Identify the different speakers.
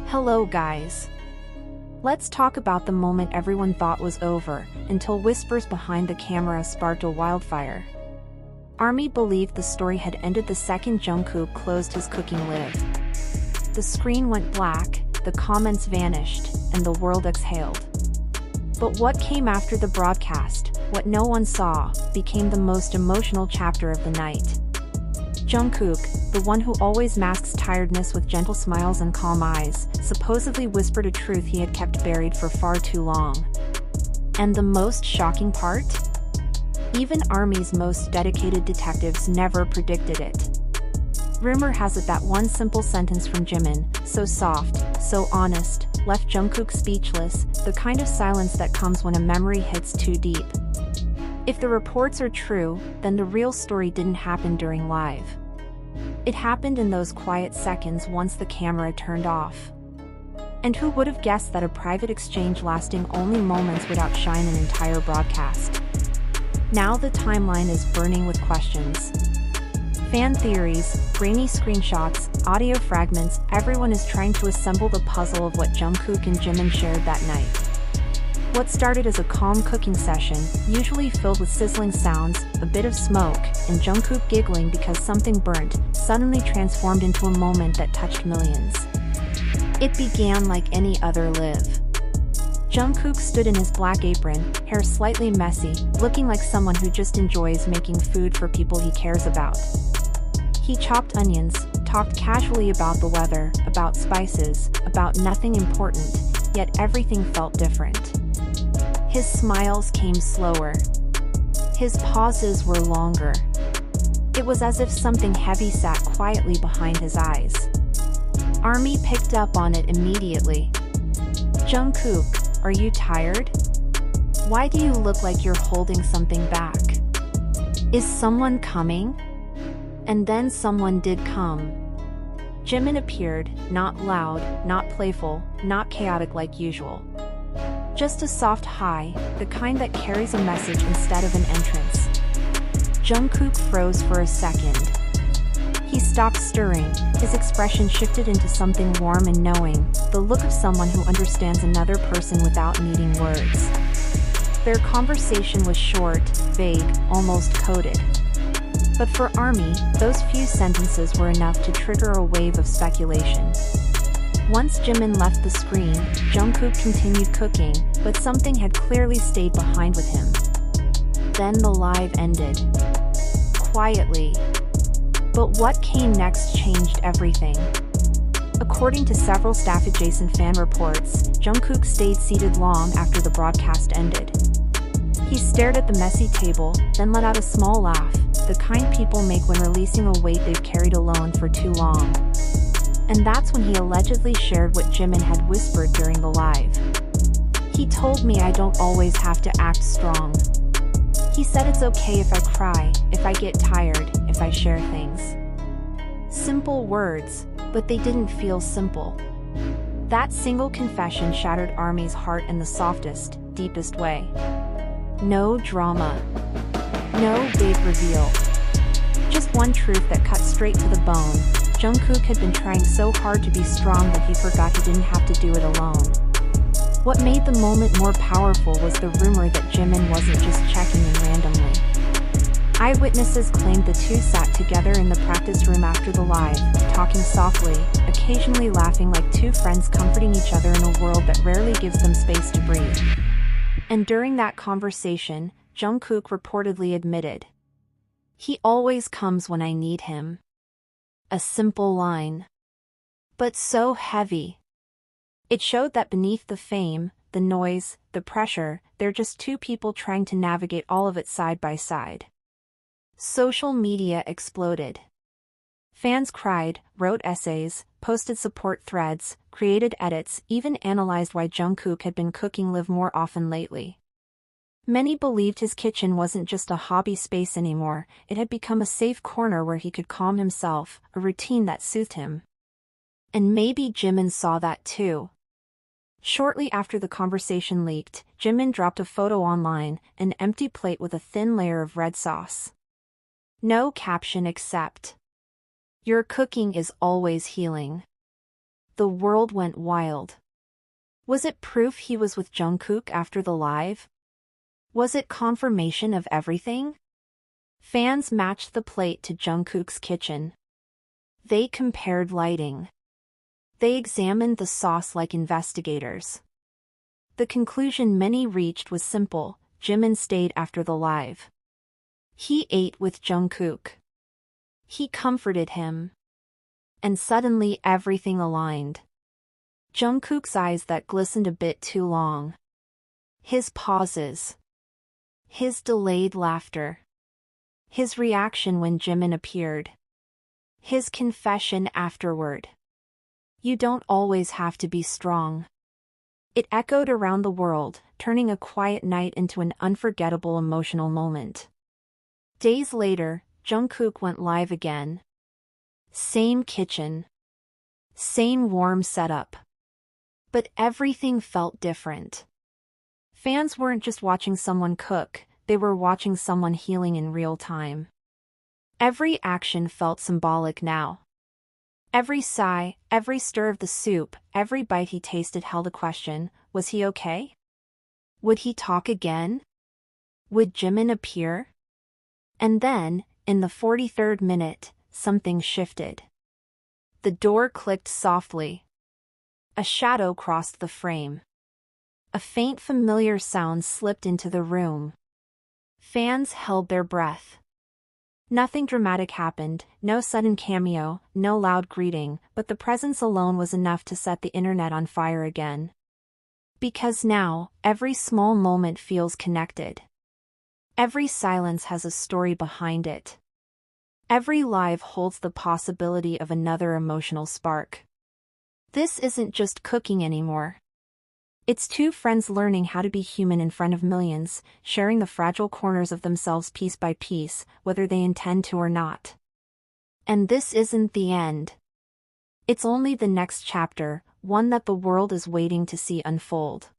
Speaker 1: Hello guys. Let's talk about the moment everyone thought was over, until whispers behind the camera sparked a wildfire. ARMY believed the story had ended the second Jungkook closed his cooking lid. The screen went black, the comments vanished, and the world exhaled. But what came after the broadcast, what no one saw, became the most emotional chapter of the night. Jungkook, the one who always masks tiredness with gentle smiles and calm eyes, supposedly whispered a truth he had kept buried for far too long. And the most shocking part? Even ARMY's most dedicated detectives never predicted it. Rumor has it that one simple sentence from Jimin, so soft, so honest, left Jungkook speechless, the kind of silence that comes when a memory hits too deep. If the reports are true, then the real story didn't happen during live. It happened in those quiet seconds once the camera turned off. And who would have guessed that a private exchange lasting only moments would outshine an entire broadcast? Now the timeline is burning with questions. Fan theories, grainy screenshots, audio fragments, everyone is trying to assemble the puzzle of what Jungkook and Jimin shared that night. What started as a calm cooking session, usually filled with sizzling sounds, a bit of smoke, and Jungkook giggling because something burnt, suddenly transformed into a moment that touched millions. It began like any other live. Jungkook stood in his black apron, hair slightly messy, looking like someone who just enjoys making food for people he cares about. He chopped onions, talked casually about the weather, about spices, about nothing important, yet everything felt different. His smiles came slower. His pauses were longer. It was as if something heavy sat quietly behind his eyes. ARMY picked up on it immediately. Jungkook, are you tired? Why do you look like you're holding something back? Is someone coming? And then someone did come. Jimin appeared, not loud, not playful, not chaotic like usual. Just a soft hi, the kind that carries a message instead of an entrance. Jungkook froze for a second. He stopped stirring, his expression shifted into something warm and knowing, the look of someone who understands another person without needing words. Their conversation was short, vague, almost coded. But for ARMY, those few sentences were enough to trigger a wave of speculation. Once Jimin left the screen, Jungkook continued cooking, but something had clearly stayed behind with him. Then the live ended. Quietly. But what came next changed everything. According to several staff-adjacent fan reports, Jungkook stayed seated long after the broadcast ended. He stared at the messy table, then let out a small laugh, the kind people make when releasing a weight they've carried alone for too long. And that's when he allegedly shared what Jimin had whispered during the live. He told me I don't always have to act strong. He said it's okay if I cry, if I get tired, if I share things. Simple words, but they didn't feel simple. That single confession shattered ARMY's heart in the softest, deepest way. No drama. No big reveal. Just one truth that cut straight to the bone. Jungkook had been trying so hard to be strong that he forgot he didn't have to do it alone. What made the moment more powerful was the rumor that Jimin wasn't just checking in randomly. Eyewitnesses claimed the two sat together in the practice room after the live, talking softly, occasionally laughing like two friends comforting each other in a world that rarely gives them space to breathe. And during that conversation, Jungkook reportedly admitted, "He always comes when I need him." A simple line. But so heavy. It showed that beneath the fame, the noise, the pressure, they're just two people trying to navigate all of it side by side. Social media exploded. Fans cried, wrote essays, posted support threads, created edits, even analyzed why Jungkook had been cooking live more often lately. Many believed his kitchen wasn't just a hobby space anymore, it had become a safe corner where he could calm himself, a routine that soothed him. And maybe Jimin saw that too. Shortly after the conversation leaked, Jimin dropped a photo online, an empty plate with a thin layer of red sauce. No caption except, "Your cooking is always healing." The world went wild. Was it proof he was with Jungkook after the live? Was it confirmation of everything? Fans matched the plate to Jungkook's kitchen. They compared lighting. They examined the sauce like investigators. The conclusion many reached was simple: Jimin stayed after the live. He ate with Jungkook. He comforted him. And suddenly everything aligned. Jungkook's eyes that glistened a bit too long. His pauses. His delayed laughter. His reaction when Jimin appeared. His confession afterward. You don't always have to be strong. It echoed around the world, turning a quiet night into an unforgettable emotional moment. Days later, Jungkook went live again. Same kitchen. Same warm setup. But everything felt different. Fans weren't just watching someone cook, they were watching someone healing in real time. Every action felt symbolic now. Every sigh, every stir of the soup, every bite he tasted held a question: was he okay? Would he talk again? Would Jimin appear? And then, in the 43rd minute, something shifted. The door clicked softly. A shadow crossed the frame. A faint familiar sound slipped into the room. Fans held their breath. Nothing dramatic happened, no sudden cameo, no loud greeting, but the presence alone was enough to set the internet on fire again. Because now, every small moment feels connected. Every silence has a story behind it. Every live holds the possibility of another emotional spark. This isn't just cooking anymore. It's two friends learning how to be human in front of millions, sharing the fragile corners of themselves piece by piece, whether they intend to or not. And this isn't the end. It's only the next chapter, one that the world is waiting to see unfold.